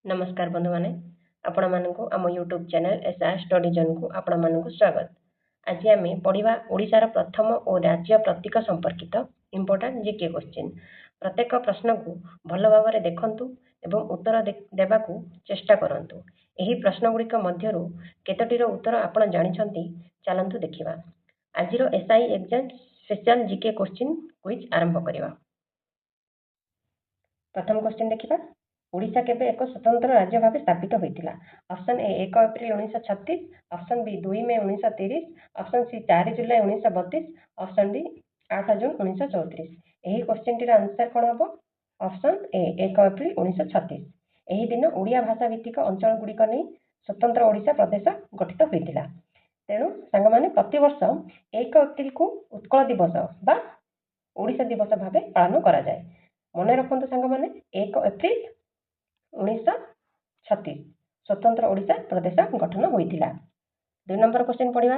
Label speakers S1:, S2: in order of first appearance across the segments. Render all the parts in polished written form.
S1: नमस्कार बंधु माने आपण मानकु आम YouTube channel SR study zone को आपण मानकु स्वागत। आज आम पढ़ा ओडिशार प्रथम और राज्य प्रतीक संपर्कित इंपोर्टेंट जीके क्वेश्चन। प्रत्येक प्रश्न को भल भाव में देखंतु एवं उत्तर देबाकू चेष्टा करंतु। एही प्रश्न गुड़िक मध्यरु केतोटीर उत्तर आपण जानिछंती चलंतु देखिबा। आजिरो SI exam special GK question quiz आरंभ करिबा। प्रथम क्वेश्चन देखिबा। ओडिशा केबे एक स्वतंत्र राज्य भाव स्थापित होइतिला? Option A 1 April 1936, option B 2 मई 1930, ऑप्शन सी 4 जुलाई 1932, ऑप्शन डी 8 जून 1934। एही क्वेश्चन टीर आंसर कोन हबो? Option A 1 April 1936। एही दिन ओडिया भाषा भित्तिक अंचल गुड़िक नै स्वतंत्र ओडिशा प्रदेश गठित होइतिला। तेणु सांग माने प्रति वर्ष 1 एप्रिल को उत्कल दिवस बा ओडिशा दिवस भाव पालन करा जाए। मन रखंतु सांग माने 1 एप्रिल 1936 स्वतंत्र ओडिशा प्रदेश गठन होइतिला। 2 नंबर क्वेश्चन पढ़िबा।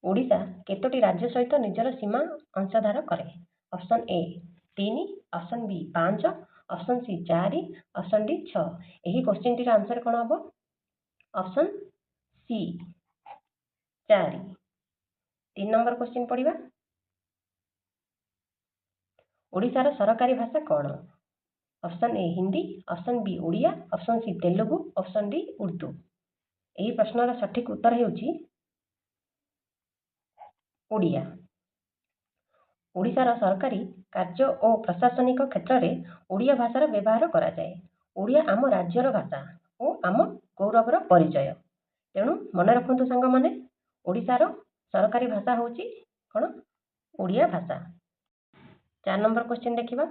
S1: ओडिशा केतोटी राज्य सहित निजर सीमा अंशधार करे? Option A 3, option B 5, option C 4, option D 6। एही क्वेश्चन टीर आंसर कोन हबो? Option C 4। 3 नंबर क्वेश्चन पढ़िबा। ओडिशार सरकारी भाषा कौन? Option A Hindi, option B Odia, option C Telugu, option D Urdu. यही प्रश्नर सठिक उत्तर हेउची ओडिया। ओडिशार सरकारी कार्य और प्रशासनिक क्षेत्र में ओडिया भाषार व्यवहार करा जाए। ओडिया आम राज्यर भाषा और आम गौरवर परिचय। तेणु मन रखंतु सांग माने ओडिशार सरकारी भाषा होची कोन? ओडिया भाषा। 4 नंबर क्वेश्चन देखिबा।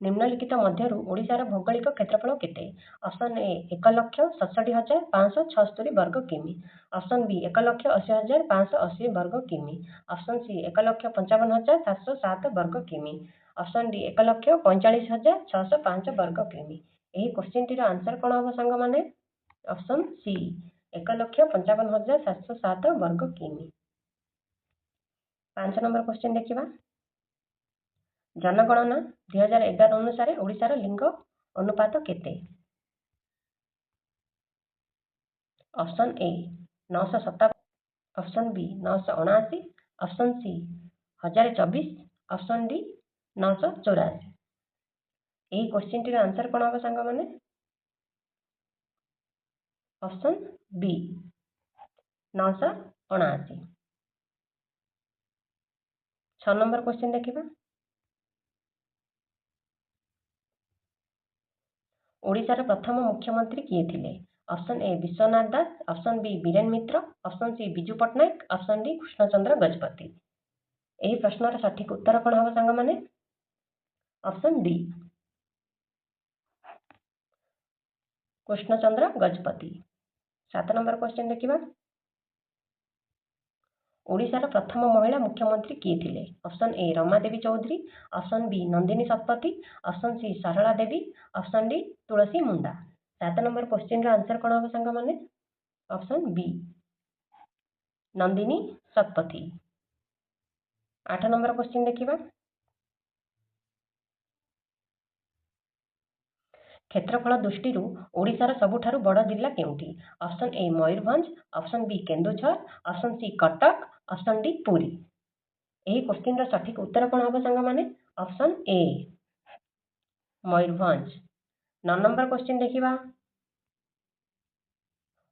S1: निम्नलिखित मध्यरु ओडिशार भौगोलिक क्षेत्रफल केते? ऑप्शन ए 1,67,576 वर्ग किमी, ऑप्शन बी 1,80,580 वर्ग किमी, ऑप्शन सी 1,55,707 वर्ग किमी, ऑप्शन डी 1,45,605 वर्ग किमी। एही क्वेश्चन टीर आंसर कोन हबो सांग माने? ऑप्शन सी 1,55,707 वर्ग किमी। 5 नंबर क्वेश्चन देखिबा। जनगणना 2011 अनुसार ओडिशार लिंग अनुपात केते? Option A 957, option B 979, option C 1024, option D 984। एही क्वेश्चन टीर आंसर कोन हबो सांग माने? Option B 979। 6 नंबर क्वेश्चन देखिबा। ओडिशार प्रथम मुख्यमंत्री किए थिले? Option A Vishwanath Das, option B Biren Mitra, option C Biju Patnaik, option D Krishnachandra Gajapati. एही प्रश्नर सठिक उत्तर कोन हबो सांग माने? Option D Krishnachandra Gajapati. 7 number question देखिबा। ओडिशार प्रथम महिला मुख्यमंत्री किए थिले? Option A Ramadevi Choudhury, option B Nandini Satpathy, option C Sarala Devi, option D Tulsi Munda. 7 number question रा आंसर कोन हबो सांग माने? Option B Nandini Satpathy. 8 number question देखिबा। क्षेत्रफल दृष्टि ओडिशार सबुठारु बड़ जिला केउंठी? Option A Mayurbhanj, option B Keonjhar, option C Cuttack, option D Puri. एही क्वेश्चन रा सठिक उत्तर कोन हबो सांग माने? Option A Mayurbhanj. 9 number question देखिबा।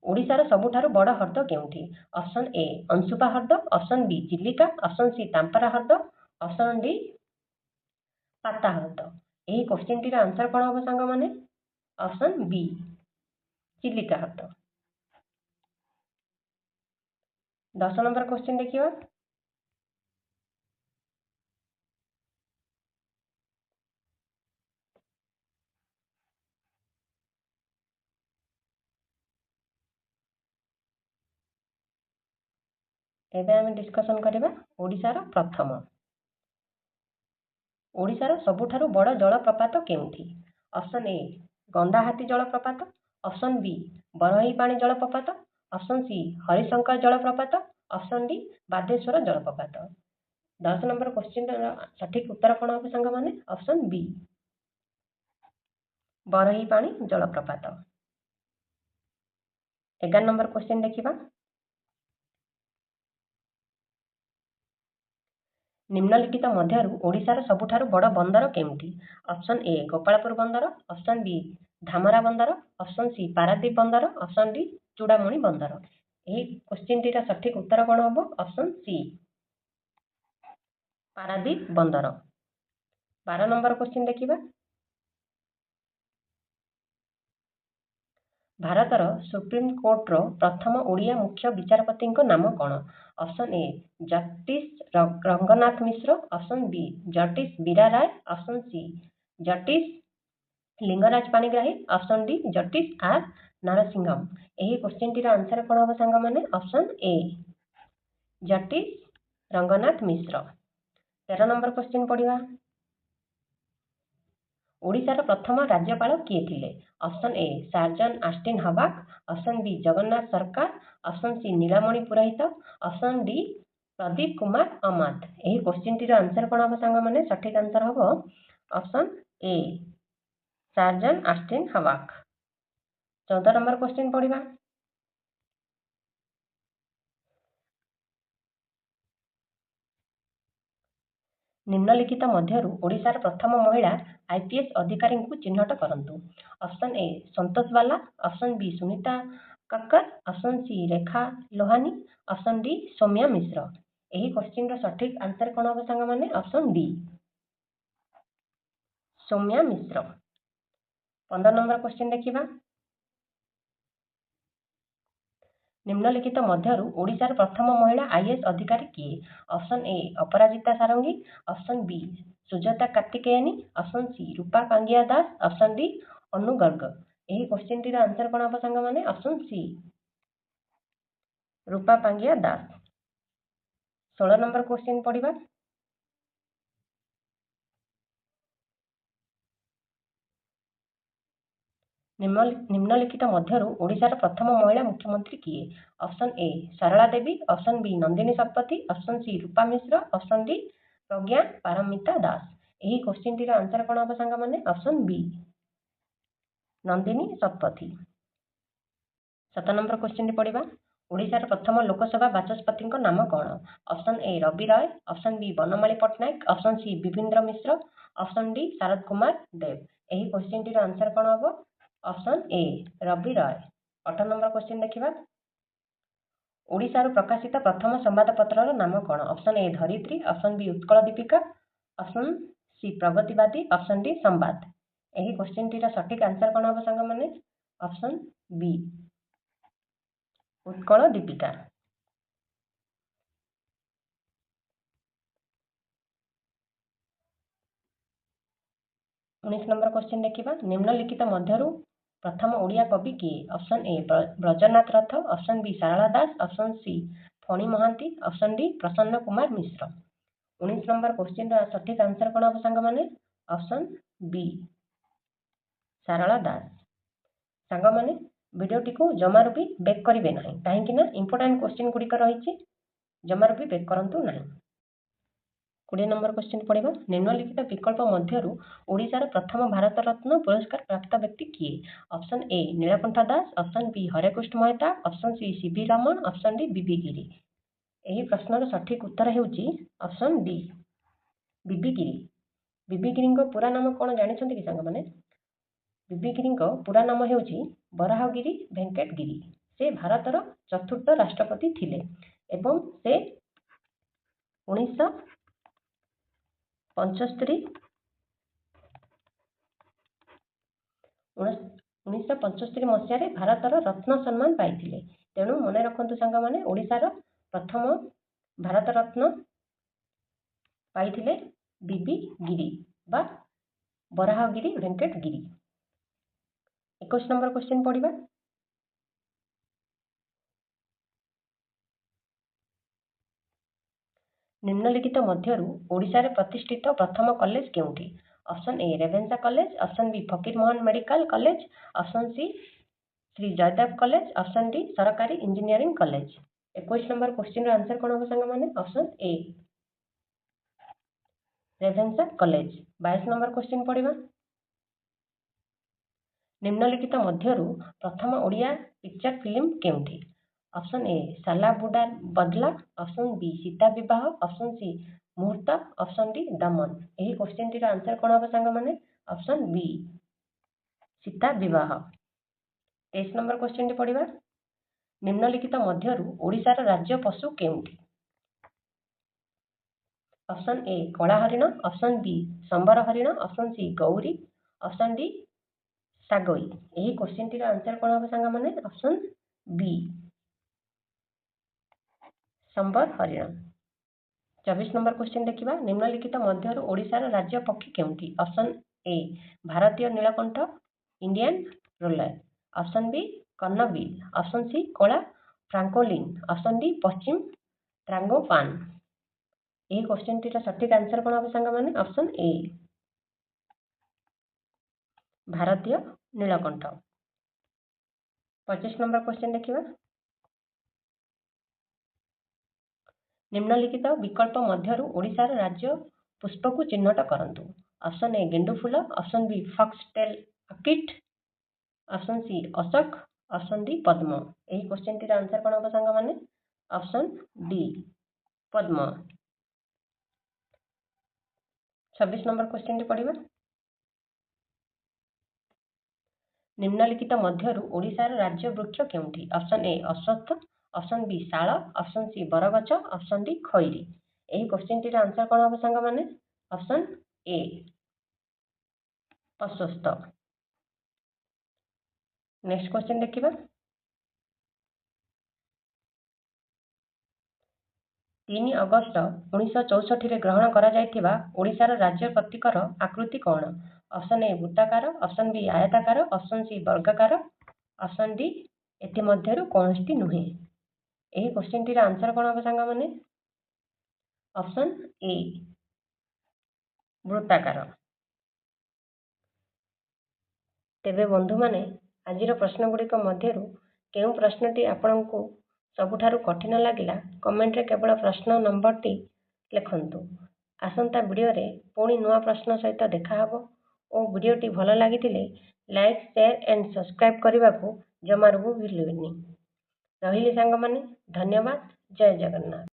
S1: ओडिशार सबुठारु बड़ ह्रद केउंठी? ऑप्शन ए अंशुपा ह्रद, option B Chilika, option C Tampara ह्रद, ऑप्शन डी पाता ह्रद। एही क्वेश्चन टीर आंसर कोन हबो सांग माने? ऑप्शन बी चिलिका ह्रद। 10 नंबर क्वेश्चन देखिबा। एबे आमे डिस्कशन करिबा ओडिशार प्रथम। ओडिशार सबुठारु बड़ जलप्रपात केउंठी? ऑप्शन ए गंधाहाती जलप्रपात, ऑप्शन बी बरही पानी जलप्रपात, ऑप्शन सी हरिशंकर जलप्रपात, ऑप्शन डी बादेश्वर जलप्रपात। 10 नंबर क्वेश्चन सठिक उत्तर कौन हम सांग मैंने ऑप्शन बी बरही पानी जलप्रपात। 11 नंबर क्वेश्चन देखिबा निम्नलिखित मध्यरु ओडिशार सबुठारु बड़ बंदर केउंठी? ऑप्शन ए गोपालपुर बंदर, ऑप्शन बी धामरा बंदर, ऑप्शन सी पारादीप बंदर, ऑप्शन डी चूड़ामणि बंदर। एही क्वेश्चन टीर सठिक उत्तर कौन हम? ऑप्शन सी पारादीप बंदर। 12 नंबर क्वेश्चन देखिबा भारतर सुप्रीमकोर्टर प्रथम ओडिया मुख्य विचारपति नाम कौन? Option A justice Ranganath Mishra, option B justice Bira Ray, option C justice Lingaraj Panigrahi, option D justice R Narasimham. यही क्वेश्चन टीर आंसर कौन हम सांग मैंने option A justice Ranganath Mishra. 13 number question पढ़िबा ओडिशार प्रथम राज्यपाल किए थिले? Option A sir john Austin Hubback, option B Jagannath Sarkar, option C Nilamani Purohit, option D Pradeep Kumar Amat. यही क्वेश्चन टीर आंसर कौन हम सांग मैंने सठिक आंसर हम ऑप्शन ए सार्जन आस्टिन हवाक। 14 नंबर क्वेश्चन पढ़िबा निम्नलिखित मध्यरु ओडिशार प्रथम महिला आईपीएस अधिकारी को चिन्हट करंतु। Option A Santosh Bala, option B Sunita Kakkar, option C Rekha Lohani, option D Soumya Mishra. यही क्वेश्चन रो सठिक आंसर कौन हम सांग मैंने option D Soumya Mishra. 15 number question देखिबा निम्नलिखित मध्यरु ओडिशार प्रथम महिला आईएएस अधिकारी किए? Option A Aparajita Sarangi, option B Sujata Kartikeyani, option C Rupa Pangiya Das, option D Anu Garg. यही क्वेश्चन टीर आंसर कौन हम सांग मैंने option C Rupa Pangiya Das. 16 number question पढ़िबा निम्नलिखित मध्यरु ओडिशार प्रथम महिला मुख्यमंत्री किए? Option A Sarala Devi, option B Nandini Satpathy, option C Rupa Mishra, option D Pragya Paramita Das. यही क्वेश्चन टीर आंसर कौन हम सांग मैंने option B Nandini Satpathy. 7 number question पढ़िबा ओडिशार प्रथम लोकसभा बाचस्पति नाम कौन? Option A Ravi Ray, option B Banamali Patnaik, option C Bibhendra Mishra, option D Sharad Kumar Dev. यही क्वेश्चन टीर आंसर कौन हम option A Ravi Ray. 18 number question देखिबा ओडिशार प्रकाशित प्रथम संवादपत्र नाम कौन? Option A Dharitri, option B Utkal Dipika, option C Pragativadi, option D Sambad. यही क्वेश्चन टीर सठिक आंसर कौन हम सांग मैंने option B Utkal Dipika. 19 number question देखिबा निम्नलिखित मध्यरु प्रथम ओडिया कवि किए? ऑप्शन ए ब्रजनाथ रथ, ऑप्शन बी सारला दास, ऑप्शन सी फणी महांती, ऑप्शन डी प्रसन्न कुमार मिश्र। 19 नंबर क्वेश्चन सठिक आंसर कौन हम सांग मैंने ऑप्शन बी सारला दास। सांग मैंने वीडियोटी को जमारू भी बेक करेंगे ना कहीं इंपोर्टाट क्वेश्चन गुड़िक रही जमारू भी बेक करूँ ना। 20 नंबर क्वेश्चन पढ़िबा निम्नलिखित विकल्प मध्यरु ओडिशार प्रथम भारत रत्न पुरस्कार प्राप्त व्यक्ति किए? Option A Nilakantha Das, option B Harekrushna Mehta, option C CV Raman, option D VV Giri. यही प्रश्नर सठिक उत्तर हेउची ऑप्शन डी बीबी गिरी। बीबी गिरी पूरा नाम कौन जानते कि सांग मैंने बीबी गिरी पूरा नाम हेउची बराहगिरी वेंकट गिरी। से भारतर चतुर्थ राष्ट्रपति थिले एवं से 1975 मसीह भारतर रत्न सम्मान पाई। तेणु मन रखु सांग मैंने ओडिशार प्रथम भारत रत्न पाई बीबी गिरी बा बराहगिरी वेंकट गिरी। 21 नंबर क्वेश्चन पढ़िबा निम्नलिखित मध्यरु ओडिशार प्रतिष्ठित प्रथम कॉलेज केउंठी? ऑप्शन ए रेवेन्सा कॉलेज, ऑप्शन बी फकीर मोहन मेडिकल कॉलेज, ऑप्शन सी श्री जयदेव कॉलेज, ऑप्शन डी सरकारी engineering college. 21 number question answer कौन हम सांग मैंने option A Ravenshaw college. 22 number question ପଢ଼ିବା। ନିମ୍ନଲିଖିତ ମଧ୍ୟରୁ ପ୍ରଥମ ଓଡ଼ିଆ ପିକ୍ଚର ଫିଲ୍ମ କେଉଁଠି? Option A Sala Budha Badla, option B Sita ବିବାହ, ଅପସନ୍ ସି ମୁହୂର୍ତ୍ତ, ଅପସନ୍ ଡି ଦମନ। ଏହି କ୍ୱେଶ୍ଚିନ୍ଟିର ଆନ୍ସର କ'ଣ ହେବ ସାଙ୍ଗମାନେ? ଅପସନ୍ ବି ସୀତା ବିବାହ। 23 ନମ୍ବର କ୍ୱେଶ୍ଚିନ୍ଟି ପଢ଼ିବା। ନିମ୍ନଲିଖିତ ମଧ୍ୟରୁ ଓଡ଼ିଶାର ରାଜ୍ୟ ପଶୁ କେଉଁଠି? ଅପସନ୍ ଏ କଳା ହରିଣ, ଅପସନ୍ ବି ସମ୍ବର ହରିଣ, ଅପସନ୍ ସି ଗୌରୀ, ଅପସନ୍ ଡି ଶାଗଇ। ଏହି କ୍ୱେଶ୍ଚିନ୍ଟିର ଆନ୍ସର କ'ଣ ହେବ ସାଙ୍ଗମାନେ? ଅପସନ୍ ବି ସମ୍ବର ହରିଣ। 24 ନମ୍ବର କ୍ୱେଶ୍ଚିନ୍ ଦେଖିବା। ନିମ୍ନଲିଖିତ ମଧ୍ୟରୁ ଓଡ଼ିଶାର ରାଜ୍ୟ ପକ୍ଷୀ କେଉଁଠି? ଅପସନ୍ ଏ ଭାରତୀୟ ନୀଳକଣ୍ଠ Indian roller, option B hornbill, option C କଳା ଫ୍ରାଙ୍କୋଲିନ୍, ଅପସନ୍ ଡି ପଶ୍ଚିମ ଟ୍ରାଙ୍ଗୋପାନ୍। ଏହି କ୍ୱେଶ୍ଚିନ୍ଟିର ସଠିକ୍ ଆନ୍ସର କ'ଣ ହେବ ସାଙ୍ଗମାନେ? ଅପସନ୍ ଏ ଭାରତୀୟ ନୀଳକଣ୍ଠ। 25 ନମ୍ବର କ୍ୱେଶ୍ଚିନ୍ ଦେଖିବା। ନିମ୍ନଲିଖିତ ବିକଳ୍ପ ମଧ୍ୟରୁ ଓଡ଼ିଶାର ରାଜ୍ୟ ପୁଷ୍ପକୁ ଚିହ୍ନଟ କରନ୍ତୁ। ଅପସନ୍ ଏ ଗେଣ୍ଡୁ ଫୁଲ, option B foxtail orchid, option C ଅଶୋକ, ଅପସନ୍ ଡି ପଦ୍ମ। ଏହି କ୍ୱେଶ୍ଚିନ୍ଟିର ଆନ୍ସର କ'ଣ ହେବ ସାଙ୍ଗମାନେ? ଅପସନ୍ ଡି ପଦ୍ମ। 26 ନମ୍ବର କ୍ୱେଶ୍ଚିନ୍ଟି ପଢ଼ିବା। ନିମ୍ନଲିଖିତ ମଧ୍ୟରୁ ଓଡ଼ିଶାର ରାଜ୍ୟ ବୃକ୍ଷ କେଉଁଠି? ଅପସନ୍ ଏ ଅଶ୍ୱତ୍ଥ, ଅପସନ୍ ବି ଶାଳ, ଅପସନ୍ ସି ବରଗଛ, ଅପସନ୍ ଡି ଖଇରୀ। ଏହି କ୍ୱେଶ୍ଚିନ୍ଟିର ଆନ୍ସର କ'ଣ ହେବ ସାଙ୍ଗମାନେ? ଅପସନ୍ ଏ ଅଶ୍ୱତ୍ଥ। ନେକ୍ସଟ କ୍ୱେଶ୍ଚିନ୍ ଦେଖିବା। 3 ଅଗଷ୍ଟ 1964ରେ ଗ୍ରହଣ କରାଯାଇଥିବା ଓଡ଼ିଶାର ରାଜ୍ୟ ପ୍ରତୀକର ଆକୃତି କ'ଣ? ଅପସନ୍ ଏ ବୃତ୍ତାକାର, ଅପସନ୍ ବି ଆୟତାକାର, ଅପସନ୍ ସି ବର୍ଗାକାର, ଅପସନ୍ ଡି ଏଥିମଧ୍ୟରୁ କୌଣସିଟି ନୁହେଁ। ଏହି କ୍ୱେଶ୍ଚିନ୍ଟିର ଆନ୍ସର କ'ଣ ହେବ ସାଙ୍ଗମାନେ? ଅପସନ୍ ଏ ବୃତ୍ତାକାର। ତେବେ ବନ୍ଧୁମାନେ, ଆଜିର ପ୍ରଶ୍ନଗୁଡ଼ିକ ମଧ୍ୟରୁ କେଉଁ ପ୍ରଶ୍ନଟି ଆପଣଙ୍କୁ ସବୁଠାରୁ କଠିନ ଲାଗିଲା କମେଣ୍ଟରେ କେବଳ ପ୍ରଶ୍ନ ନମ୍ବରଟି ଲେଖନ୍ତୁ। ଆସନ୍ତା ଭିଡ଼ିଓରେ ପୁଣି ନୂଆ ପ୍ରଶ୍ନ ସହିତ ଦେଖାହେବ ଓ ଭିଡ଼ିଓଟି ଭଲ ଲାଗିଥିଲେ ଲାଇକ୍, ସେୟାର ଆଣ୍ଡ ସବସ୍କ୍ରାଇବ୍ କରିବାକୁ ଜମାରୁ ଭୁଲିବେନି। ରହିଲି ସାଙ୍ଗମାନେ, ଧନ୍ୟବାଦ। ଜୟ ଜଗନ୍ନାଥ।